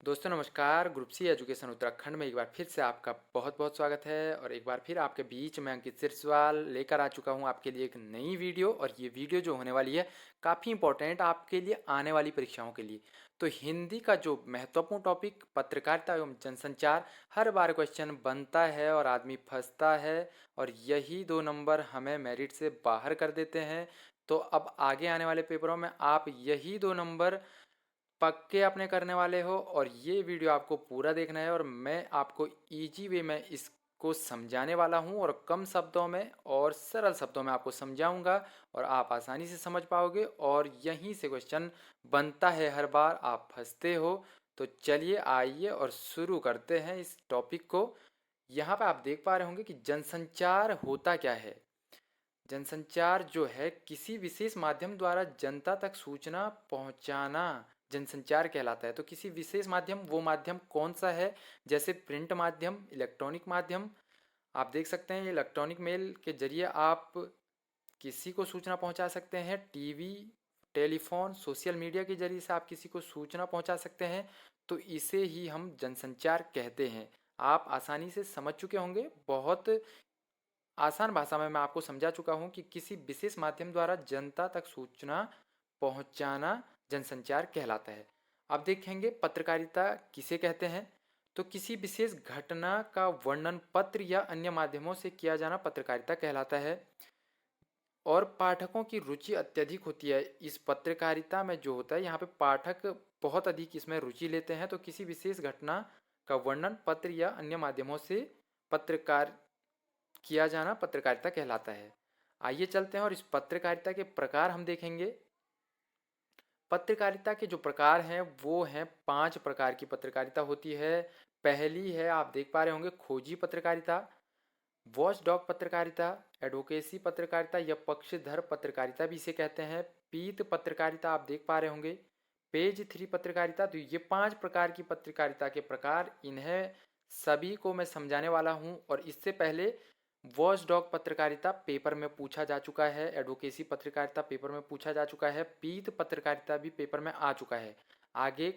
दोस्तों नमस्कार। Group C education Uttarakhand में एक बार फिर से आपका बहुत बहुत स्वागत है। और एक बार फिर आपके बीच में अंकित सिरस्वाल लेकर आ चुका हूं आपके लिए एक नई वीडियो। और ये वीडियो जो होने वाली है काफ़ी इंपॉर्टेंट आपके लिए आने वाली परीक्षाओं के लिए। तो हिंदी का जो महत्वपूर्ण टॉपिक पत्रकारिता एवं जनसंचार, हर बार क्वेश्चन बनता है और आदमी फंसता है और यही 2 नंबर हमें मेरिट से बाहर कर देते हैं। तो अब आगे आने वाले पेपरों में आप यही 2 नंबर पक्के अपने करने वाले हो और ये वीडियो आपको पूरा देखना है। और मैं आपको इजी वे में इसको समझाने वाला हूँ और कम शब्दों में और सरल शब्दों में आपको समझाऊंगा और आप आसानी से समझ पाओगे। और यहीं से क्वेश्चन बनता है, हर बार आप फंसते हो। तो चलिए आइए और शुरू करते हैं इस टॉपिक को। यहाँ पे आप देख पा रहे होंगे कि जनसंचार होता क्या है। जनसंचार जो है किसी विशेष माध्यम द्वारा जनता तक सूचना पहुंचाना जनसंचार कहलाता है। तो किसी विशेष माध्यम, वो माध्यम कौन सा है? जैसे प्रिंट माध्यम, इलेक्ट्रॉनिक माध्यम। आप देख सकते हैं इलेक्ट्रॉनिक मेल के जरिए आप किसी को सूचना पहुंचा सकते हैं। टीवी, टेलीफोन, सोशल मीडिया के जरिए से आप किसी को सूचना पहुंचा सकते हैं। तो इसे ही हम जनसंचार कहते हैं। आप आसानी से समझ चुके होंगे। बहुत आसान भाषा में मैं आपको समझा चुका हूं कि किसी विशेष माध्यम द्वारा जनता तक सूचना पहुंचाना जनसंचार कहलाता है। अब देखेंगे पत्रकारिता किसे कहते हैं। तो किसी विशेष घटना का वर्णन पत्र या अन्य माध्यमों से किया जाना पत्रकारिता कहलाता है। और पाठकों की रुचि अत्यधिक होती है इस पत्रकारिता में। जो होता है यहाँ पे पाठक बहुत अधिक इसमें रुचि लेते हैं। तो किसी विशेष घटना का वर्णन पत्र या अन्य माध्यमों से पत्रकार किया जाना पत्रकारिता कहलाता है। आइए चलते हैं और इस पत्रकारिता के प्रकार हम देखेंगे। पत्रकारिता के जो प्रकार हैं वो हैं 5 प्रकार की पत्रकारिता होती है। पहली है, आप देख पा रहे होंगे, खोजी पत्रकारिता, वॉच डॉग पत्रकारिता, एडवोकेसी पत्रकारिता या पक्षधर पत्रकारिता भी इसे कहते हैं। पीत पत्रकारिता आप देख पा रहे होंगे, पेज 3 पत्रकारिता। तो ये 5 प्रकार की पत्रकारिता के प्रकार, इन्हें सभी को मैं समझाने वाला हूँ। और इससे पहले वॉच डॉग पत्रकारिता पेपर में पूछा जा चुका है, एडवोकेसी पत्रकारिता पेपर में पूछा जा चुका है, पीत पत्रकारिता भी पेपर में आ चुका है, आगे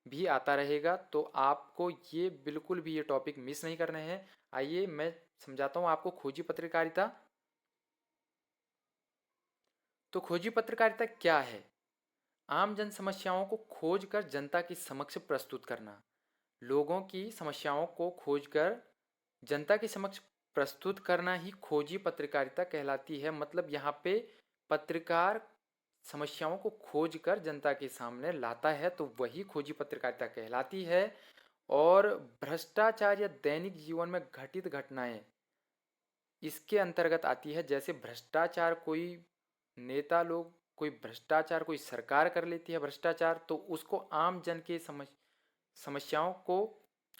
भी आता रहेगा। तो आपको ये बिल्कुल भी ये टॉपिक मिस नहीं करने हैं। आइए मैं समझाता हूँ आपको खोजी पत्रकारिता। तो खोजी पत्रकारिता क्या है? आम जन समस्याओं को खोज कर जनता के समक्ष प्रस्तुत करना। लोगों की समस्याओं को खोजकर जनता के समक्ष प्रस्तुत करना ही खोजी पत्रकारिता कहलाती है। मतलब यहाँ पे पत्रकार समस्याओं को खोज कर जनता के सामने लाता है, तो वही खोजी पत्रकारिता कहलाती है। और भ्रष्टाचार या दैनिक जीवन में घटित घटनाएं इसके अंतर्गत आती है। जैसे भ्रष्टाचार, कोई नेता लोग, कोई भ्रष्टाचार, कोई सरकार कर लेती है भ्रष्टाचार, तो उसको आम जन के समस्याओं को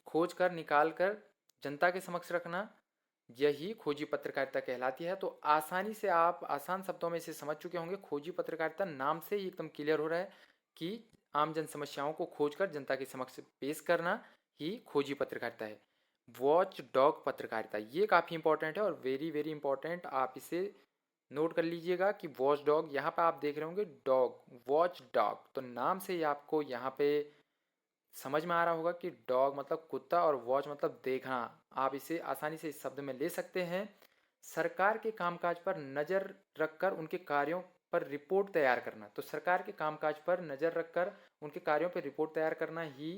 खोज कर निकाल कर जनता के समक्ष रखना, यही खोजी पत्रकारिता कहलाती है। तो आसानी से आप आसान शब्दों में इसे समझ चुके होंगे। खोजी पत्रकारिता नाम से ही एकदम क्लियर हो रहा है कि आम जन समस्याओं को खोजकर जनता के समक्ष पेश करना ही खोजी पत्रकारिता है। वॉच डॉग पत्रकारिता ये काफ़ी इंपॉर्टेंट है और वेरी वेरी इंपॉर्टेंट, आप इसे नोट कर लीजिएगा कि वॉच डॉग, यहाँ पर आप देख रहे होंगे डॉग, वॉच डॉग, तो नाम से ही आपको यहाँ पे समझ में आ रहा होगा कि डॉग मतलब कुत्ता और वॉच मतलब देखना। आप इसे आसानी से इस शब्द में ले सकते हैं। सरकार के कामकाज पर नज़र रखकर उनके कार्यों पर रिपोर्ट तैयार करना। तो सरकार के कामकाज पर नज़र रखकर उनके कार्यों पर रिपोर्ट तैयार करना ही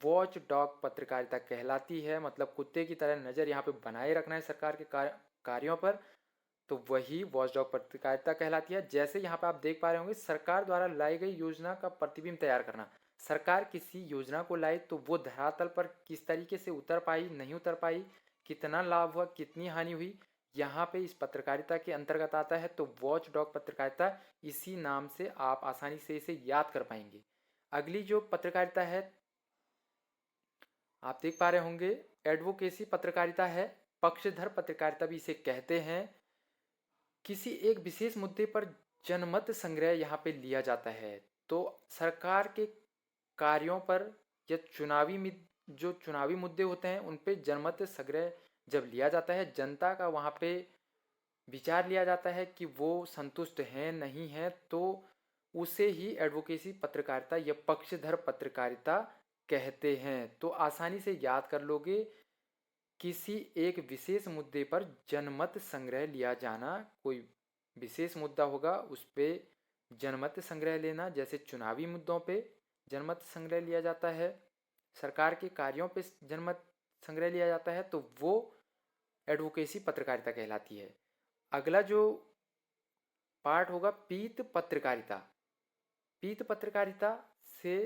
वॉच डॉग पत्रकारिता कहलाती है। मतलब कुत्ते की तरह नज़र यहाँ पे बनाए रखना है सरकार के कार्यों पर, तो वही वॉच डॉग पत्रकारिता कहलाती है। जैसे यहाँ पे आप देख पा रहे होंगे, सरकार द्वारा लाई गई योजना का प्रतिबिंब तैयार करना। सरकार किसी योजना को लाई तो वो धरातल पर किस तरीके से उतर पाई, नहीं उतर पाई, कितना लाभ हुआ, कितनी हानि हुई, यहाँ पे इस पत्रकारिता के अंतर्गत आता है। तो वॉच डॉग पत्रकारिता इसी नाम से आप आसानी से इसे याद कर पाएंगे। अगली जो पत्रकारिता है, आप देख पा रहे होंगे, एडवोकेसी पत्रकारिता है, पक्षधर पत्रकारिता भी इसे कहते हैं। किसी एक विशेष मुद्दे पर जनमत संग्रह यहाँ पे लिया जाता है। तो सरकार के कार्यों पर या जो चुनावी मुद्दे होते हैं उन पे जनमत संग्रह जब लिया जाता है, जनता का वहाँ पे विचार लिया जाता है कि वो संतुष्ट हैं नहीं हैं, तो उसे ही एडवोकेसी पत्रकारिता या पक्षधर पत्रकारिता कहते हैं। तो आसानी से याद कर लोगे, किसी एक विशेष मुद्दे पर जनमत संग्रह लिया जाना। कोई विशेष मुद्दा होगा उस पे जनमत संग्रह लेना, जैसे चुनावी मुद्दों पे जनमत संग्रह लिया जाता है, सरकार के कार्यों पे जनमत संग्रह लिया जाता है, तो वो एडवोकेसी पत्रकारिता कहलाती है। अगला जो पार्ट होगा पीत पत्रकारिता। पीत पत्रकारिता से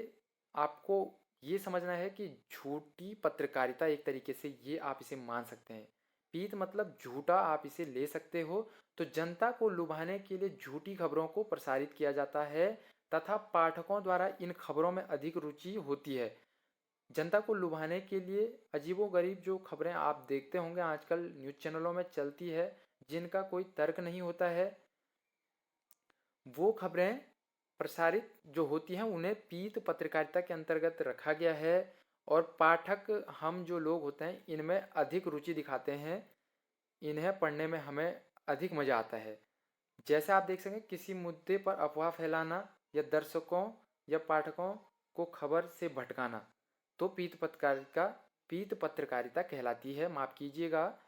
आपको ये समझना है कि झूठी पत्रकारिता एक तरीके से ये आप इसे मान सकते हैं। पीत मतलब झूठा, आप इसे ले सकते हो। तो जनता को लुभाने के लिए झूठी खबरों को प्रसारित किया जाता है तथा पाठकों द्वारा इन खबरों में अधिक रुचि होती है। जनता को लुभाने के लिए अजीबोगरीब जो खबरें आप देखते होंगे आजकल न्यूज़ चैनलों में चलती है, जिनका कोई तर्क नहीं होता है, वो खबरें प्रसारित जो होती हैं उन्हें पीत पत्रकारिता के अंतर्गत रखा गया है। और पाठक हम जो लोग होते हैं इनमें अधिक रुचि दिखाते हैं, इन्हें पढ़ने में हमें अधिक मज़ा आता है। जैसे आप देख सकें, किसी मुद्दे पर अफवाह फैलाना या दर्शकों या पाठकों को खबर से भटकाना, तो पीत पत्रकारिता कहलाती है। माफ़ कीजिएगा।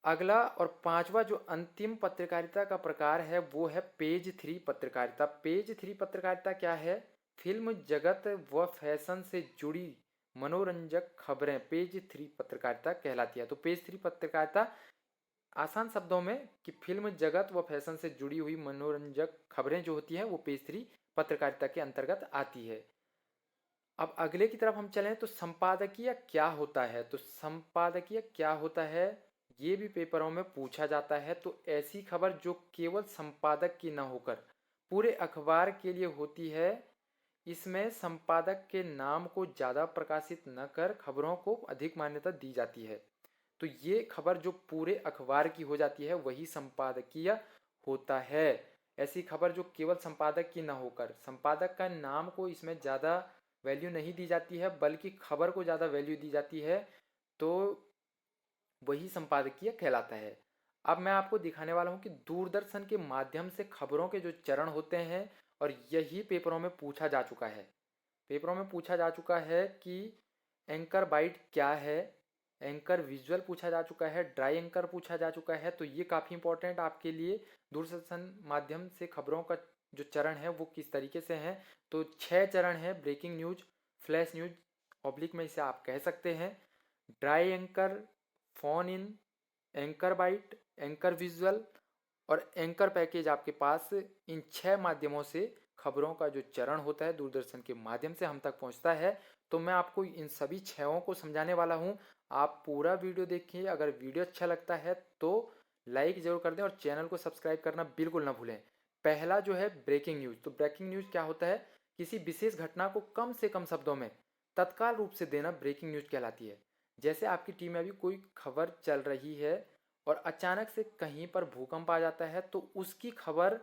अगला और पांचवा जो अंतिम पत्रकारिता का प्रकार है वो है पेज थ्री पत्रकारिता। पेज थ्री पत्रकारिता क्या है? फिल्म जगत व फैशन से जुड़ी मनोरंजक खबरें पेज थ्री पत्रकारिता कहलाती है। तो पेज थ्री पत्रकारिता आसान शब्दों में कि फिल्म जगत व फैशन से जुड़ी हुई मनोरंजक खबरें जो होती हैं वो पेज थ्री पत्रकारिता के अंतर्गत आती है। अब अगले की तरफ हम चलें तो संपादकीय क्या होता है। तो संपादकीय क्या होता है ये भी पेपरों में पूछा जाता है। तो ऐसी खबर जो केवल संपादक की न होकर पूरे अखबार के लिए होती है, इसमें संपादक के नाम को ज़्यादा प्रकाशित न कर खबरों को अधिक मान्यता दी जाती है। तो ये खबर जो पूरे अखबार की हो जाती है वही संपादकीय होता है। ऐसी खबर जो केवल संपादक की न होकर, संपादक का नाम को इसमें ज़्यादा वैल्यू नहीं दी जाती है बल्कि खबर को ज़्यादा वैल्यू दी जाती है, तो वही संपादकीय कहलाता है। अब मैं आपको दिखाने वाला हूँ कि दूरदर्शन के माध्यम से खबरों के जो चरण होते हैं, और यही पेपरों में पूछा जा चुका है। पेपरों में पूछा जा चुका है कि एंकर बाइट क्या है, एंकर विजुअल पूछा जा चुका है, ड्राई एंकर पूछा जा चुका है। तो ये काफ़ी इंपॉर्टेंट आपके लिए, दूरदर्शन माध्यम से खबरों का जो चरण है वो किस तरीके से है। तो 6 चरण है: breaking news, flash news oblique में इसे आप कह सकते हैं, dry anchor, phone in, anchor byte, anchor visual और एंकर पैकेज। आपके पास इन 6 माध्यमों से खबरों का जो चरण होता है दूरदर्शन के माध्यम से हम तक पहुंचता है। तो मैं आपको इन सभी 6 को समझाने वाला हूं। आप पूरा वीडियो देखिए। अगर वीडियो अच्छा लगता है तो लाइक ज़रूर कर दें और चैनल को सब्सक्राइब करना बिल्कुल ना भूलें। पहला जो है ब्रेकिंग न्यूज़। तो ब्रेकिंग न्यूज़ क्या होता है? किसी विशेष घटना को कम से कम शब्दों में तत्काल रूप से देना ब्रेकिंग न्यूज़ कहलाती है। जैसे आपकी टीम में अभी कोई खबर चल रही है और अचानक से कहीं पर भूकंप आ जाता है, तो उसकी खबर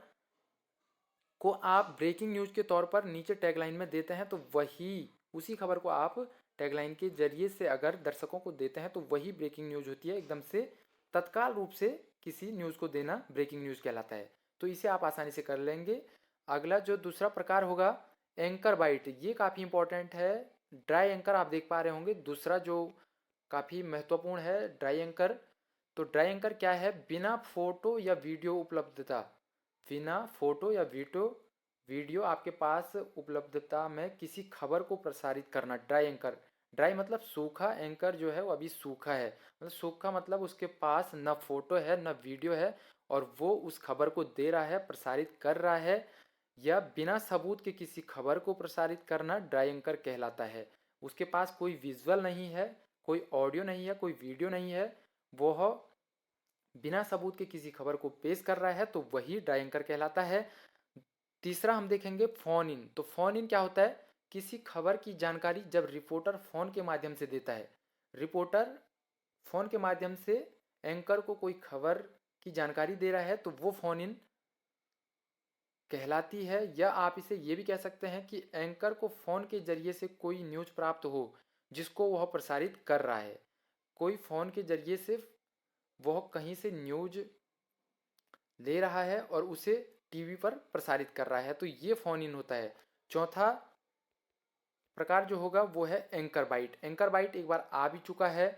को आप ब्रेकिंग न्यूज़ के तौर पर नीचे टैगलाइन में देते हैं। तो वही उसी खबर को आप टैगलाइन के जरिए से अगर दर्शकों को देते हैं तो वही ब्रेकिंग न्यूज़ होती है। एकदम से तत्काल रूप से किसी न्यूज़ को देना ब्रेकिंग न्यूज़ कहलाता है। तो इसे आप आसानी से कर लेंगे। अगला जो दूसरा प्रकार होगा एंकर बाइट, ये काफ़ी इंपॉर्टेंट है। ड्राई एंकर आप देख पा रहे होंगे दूसरा जो काफ़ी महत्वपूर्ण है, ड्राई एंकर। तो ड्राई एंकर क्या है? बिना फोटो या वीडियो उपलब्धता, बिना फोटो या वीडियो आपके पास उपलब्धता में किसी खबर को प्रसारित करना, ड्राई एंकर। ड्राई मतलब सूखा, एंकर जो है वो अभी सूखा है, मतलब सूखा मतलब उसके पास न फोटो है न वीडियो है और वो उस खबर को दे रहा है, प्रसारित कर रहा है। या बिना सबूत के किसी खबर को प्रसारित करना ड्राई एंकर कहलाता है। उसके पास कोई विजुअल नहीं है, कोई ऑडियो नहीं है, कोई वीडियो नहीं है, वह बिना सबूत के किसी खबर को पेश कर रहा है, तो वही ड्राई एंकर कहलाता है। तीसरा हम देखेंगे फोन इन। तो फोन इन क्या होता है? किसी खबर की जानकारी जब रिपोर्टर फोन के माध्यम से देता है, रिपोर्टर फोन के माध्यम से एंकर को कोई खबर की जानकारी दे रहा है, तो वो फोन इन कहलाती है। या आप इसे ये भी कह सकते हैं कि एंकर को फोन के जरिए से कोई न्यूज प्राप्त हो जिसको वह प्रसारित कर रहा है। कोई फोन के जरिए से वह कहीं से न्यूज ले रहा है और उसे टीवी पर प्रसारित कर रहा है, तो ये फोन इन होता है। चौथा प्रकार जो होगा वो है एंकर बाइट। एंकर बाइट एक बार आ भी चुका है,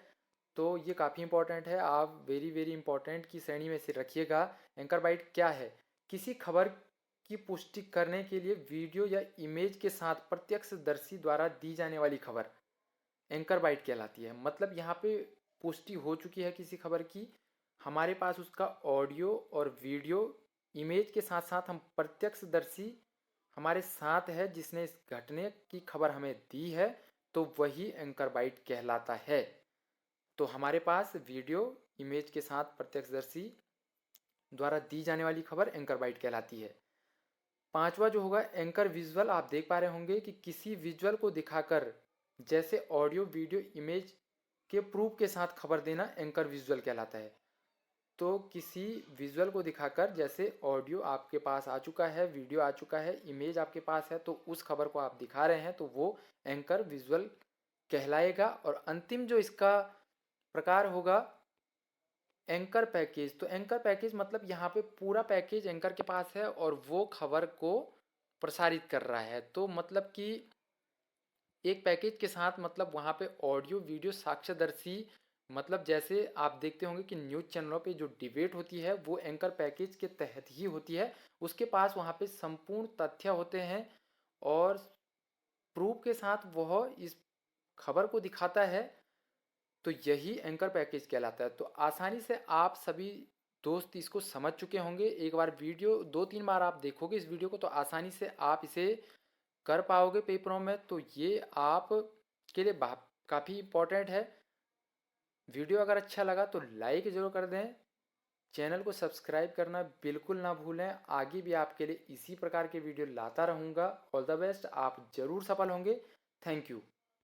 तो ये काफ़ी इंपॉर्टेंट है, आप वेरी वेरी इंपॉर्टेंट की श्रेणी में से रखिएगा। एंकर बाइट क्या है? किसी खबर की पुष्टि करने के लिए वीडियो या इमेज के साथ प्रत्यक्षदर्शी द्वारा दी जाने वाली खबर एंकर बाइट कहलाती है। मतलब यहाँ पे पुष्टि हो चुकी है किसी खबर की, हमारे पास उसका ऑडियो और वीडियो इमेज के साथ साथ हम प्रत्यक्षदर्शी हमारे साथ है जिसने इस घटने की खबर हमें दी है, तो वही एंकर बाइट कहलाता है। तो हमारे पास वीडियो इमेज के साथ प्रत्यक्षदर्शी द्वारा दी जाने वाली खबर एंकर बाइट कहलाती है। पांचवा जो होगा एंकर विजुअल, आप देख पा रहे होंगे कि किसी विजुअल को दिखाकर जैसे ऑडियो वीडियो इमेज के प्रूफ के साथ खबर देना एंकर विजुअल कहलाता है। तो किसी विजुअल को दिखाकर जैसे ऑडियो आपके पास आ चुका है, वीडियो आ चुका है, इमेज आपके पास है, तो उस खबर को आप दिखा रहे हैं, तो वो एंकर विजुअल कहलाएगा। और अंतिम जो इसका प्रकार होगा एंकर पैकेज। तो एंकर पैकेज मतलब यहाँ पे पूरा पैकेज एंकर के पास है और वो खबर को प्रसारित कर रहा है। तो मतलब कि एक पैकेज के साथ मतलब वहाँ पे ऑडियो वीडियो साक्ष्यदर्शी, मतलब जैसे आप देखते होंगे कि न्यूज़ चैनलों पे जो डिबेट होती है वो एंकर पैकेज के तहत ही होती है। उसके पास वहाँ पे संपूर्ण तथ्य होते हैं और प्रूफ के साथ वह इस खबर को दिखाता है, तो यही एंकर पैकेज कहलाता है। तो आसानी से आप सभी दोस्त इसको समझ चुके होंगे। एक बार वीडियो 2-3 बार आप देखोगे इस वीडियो को तो आसानी से आप इसे कर पाओगे पेपरों में। तो ये आप के लिए काफ़ी इम्पोर्टेंट है। वीडियो अगर अच्छा लगा तो लाइक ज़रूर कर दें, चैनल को सब्सक्राइब करना बिल्कुल ना भूलें। आगे भी आपके लिए इसी प्रकार के वीडियो लाता रहूँगा। ऑल द बेस्ट, आप ज़रूर सफल होंगे। Thank you.